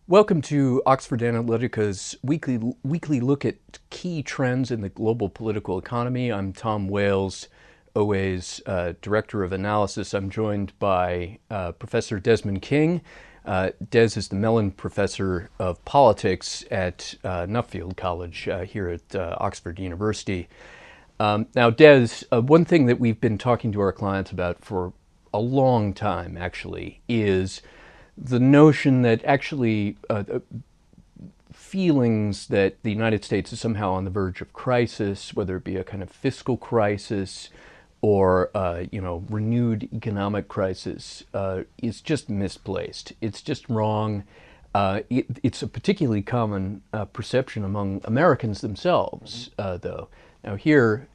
Welcome to Oxford Analytica's weekly look at key trends in the global political economy. I'm Tom Wales, OA's Director of Analysis. I'm joined by Professor Desmond King. Des is the Mellon Professor of Politics at Nuffield College here at Oxford University. Now, Des, one thing that we've been talking to our clients about for a long time, actually, is the notion that actually feelings that the United States is somehow on the verge of crisis, whether it be a kind of fiscal crisis or renewed economic crisis, is just misplaced. It's just wrong. It's a particularly common perception among Americans themselves, though. Now here,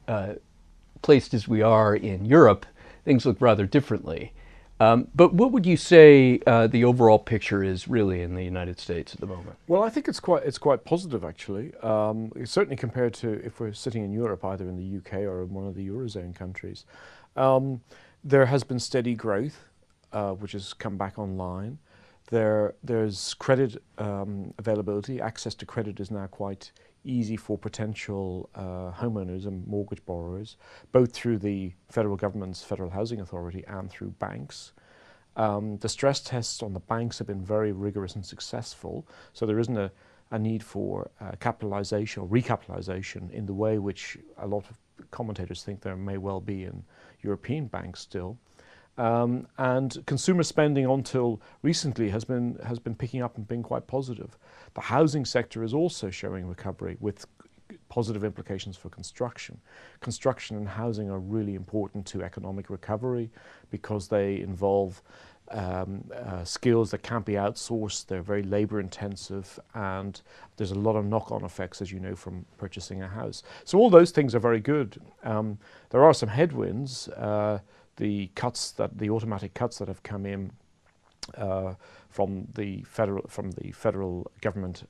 placed as we are in Europe, things look rather differently. But what would you say the overall picture is really in the United States at the moment? Well, I think it's quite positive actually. Certainly compared to if we're sitting in Europe, either in the UK or in one of the Eurozone countries. There has been steady growth, which has come back online. There's credit availability. Access to credit is now quite easy for potential homeowners and mortgage borrowers, both through the federal government's Federal Housing Authority and through banks. The stress tests on the banks have been very rigorous and successful, so there isn't a need for capitalization or recapitalization in the way which a lot of commentators think there may well be in European banks still. And consumer spending until recently has been picking up and been quite positive. The housing sector is also showing recovery with positive implications for construction. Construction and housing are really important to economic recovery because they involve skills that can't be outsourced. They're very labor intensive, and there's a lot of knock-on effects, as you know, from purchasing a house. So all those things are very good. There are some headwinds. The automatic cuts that have come in from the federal government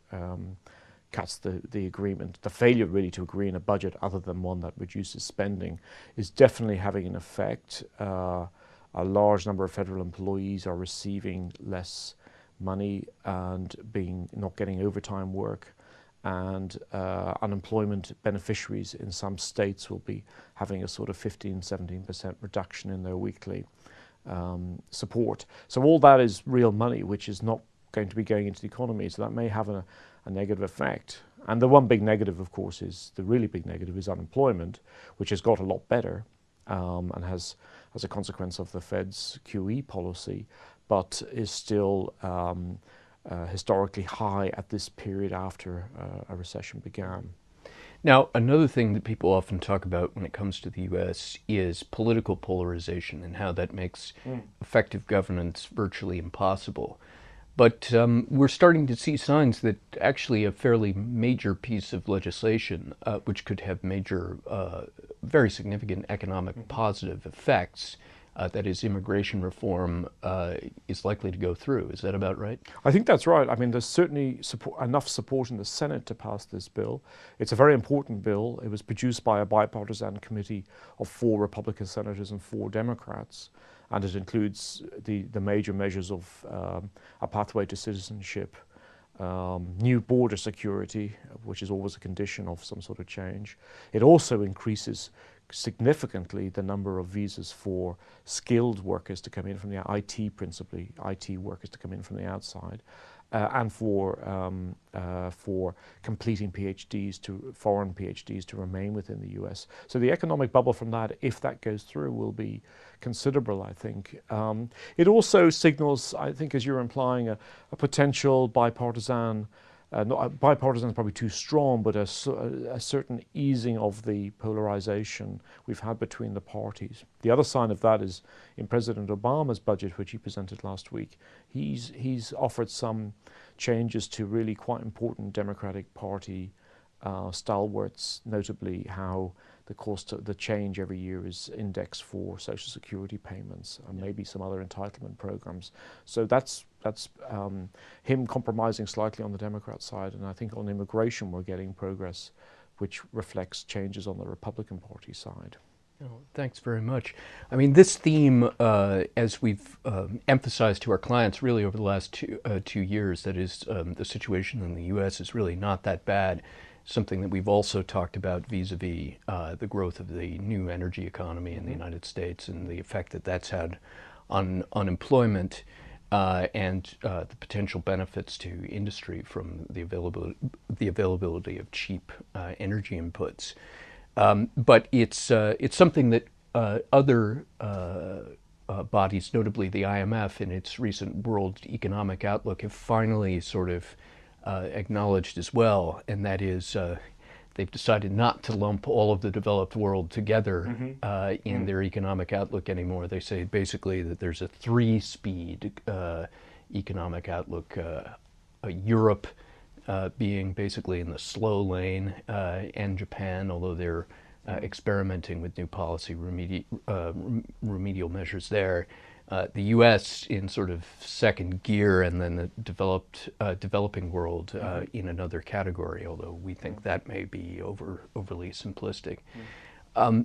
cuts the agreement. The failure really to agree on a budget other than one that reduces spending is definitely having an effect. A large number of federal employees are receiving less money and not getting overtime work. And unemployment beneficiaries in some states will be having a sort of 15–17% reduction in their weekly support. So all that is real money, which is not going to be going into the economy. So that may have a negative effect. And the one big negative, of course, the really big negative is unemployment, which has got a lot better and has, as a consequence of the Fed's QE policy, but is still historically high at this period after a recession began. Now, another thing that people often talk about when it comes to the U.S. is political polarization and how that makes effective governance virtually impossible. But we're starting to see signs that actually a fairly major piece of legislation, which could have major, very significant economic positive effects, that is immigration reform, is likely to go through. Is that about right? I think that's right. I mean, there's certainly enough support in the Senate to pass this bill. It's a very important bill. It was produced by a bipartisan committee of 4 Republican senators and 4 Democrats, and it includes the major measures of a pathway to citizenship, new border security, which is always a condition of some sort of change. It also increases significantly the number of visas for skilled workers to come in from the IT, principally IT workers to come in from the outside, and for completing foreign PhDs to remain within the US. So the economic bubble from that, if that goes through, will be considerable, I think. It also signals, I think, as you're implying, a potential bipartisan. Bipartisan is probably too strong, but a certain easing of the polarization we've had between the parties. The other sign of that is in President Obama's budget, which he presented last week. He's offered some changes to really quite important Democratic Party stalwarts, notably how the change every year is indexed for Social Security payments and maybe some other entitlement programs. So that's him compromising slightly on the Democrat side, and I think on immigration we're getting progress which reflects changes on the Republican Party side. Oh, thanks very much. I mean, this theme, as we've emphasized to our clients really over the last 2 years, that is, the situation in the U.S. is really not that bad. Something that we've also talked about vis-a-vis the growth of the new energy economy in the Hmm. United States and the effect that that's had on unemployment and the potential benefits to industry from the availability of cheap energy inputs. But it's something that other bodies, notably the IMF, in its recent World Economic Outlook, have finally sort of acknowledged as well, and that is they've decided not to lump all of the developed world together Hmm. in their economic outlook anymore. They say basically that there's a three-speed economic outlook. Europe being basically in the slow lane, and Japan, although they're experimenting with new policy remedial measures there. The U.S. in sort of second gear, and then the developing world Hmm. in another category. Although we think that may be overly simplistic. Hmm.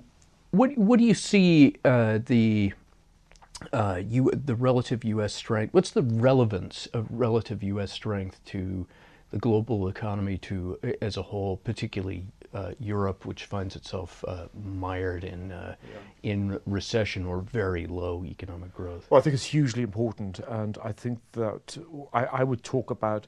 What do you see the relative U.S. strength? What's the relevance of relative U.S. strength to the global economy to as a whole, particularly Europe, which finds itself mired Yeah. in recession or very low economic growth? Well, I think it's hugely important, and I think that I would talk about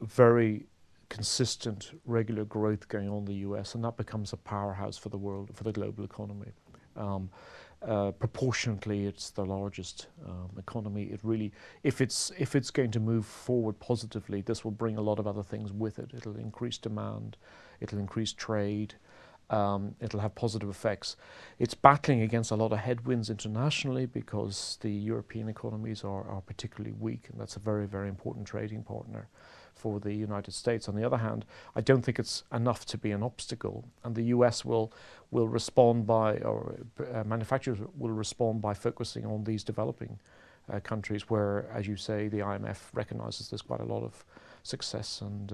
very consistent, regular growth going on in the US, and that becomes a powerhouse for the world, for the global economy. Um, Proportionately, it's the largest economy. It really, if it's going to move forward positively, this will bring a lot of other things with it. It'll increase demand, it'll increase trade, it'll have positive effects. It's battling against a lot of headwinds internationally because the European economies are particularly weak, and that's a very, very important trading partner for the United States. On the other hand, I don't think it's enough to be an obstacle, and the US will respond by, or manufacturers will respond by focusing on these developing countries where, as you say, the IMF recognizes there's quite a lot of success and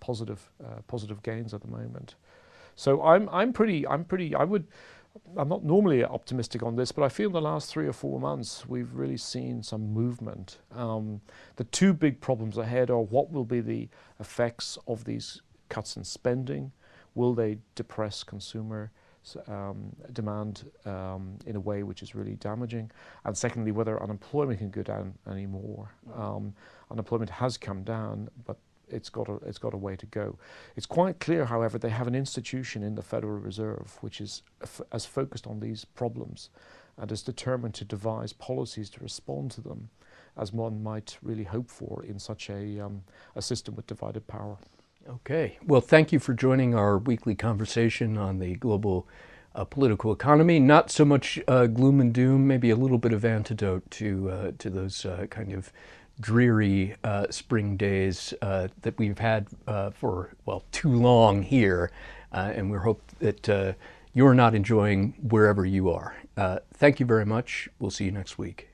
positive gains at the moment. So I'm not normally optimistic on this, but I feel in the last 3 or 4 months we've really seen some movement. The two big problems ahead are what will be the effects of these cuts in spending? Will they depress consumer demand in a way which is really damaging? And secondly, whether unemployment can go down anymore. Unemployment has come down, but it's got a way to go. It's quite clear, however, they have an institution in the Federal Reserve which is as focused on these problems and is determined to devise policies to respond to them as one might really hope for in such a system with divided power. Okay. Well, thank you for joining our weekly conversation on the global political economy. Not so much gloom and doom, maybe a little bit of antidote to those kind of dreary spring days that we've had for, well, too long here. And we hope that you're not enjoying wherever you are. Thank you very much. We'll see you next week.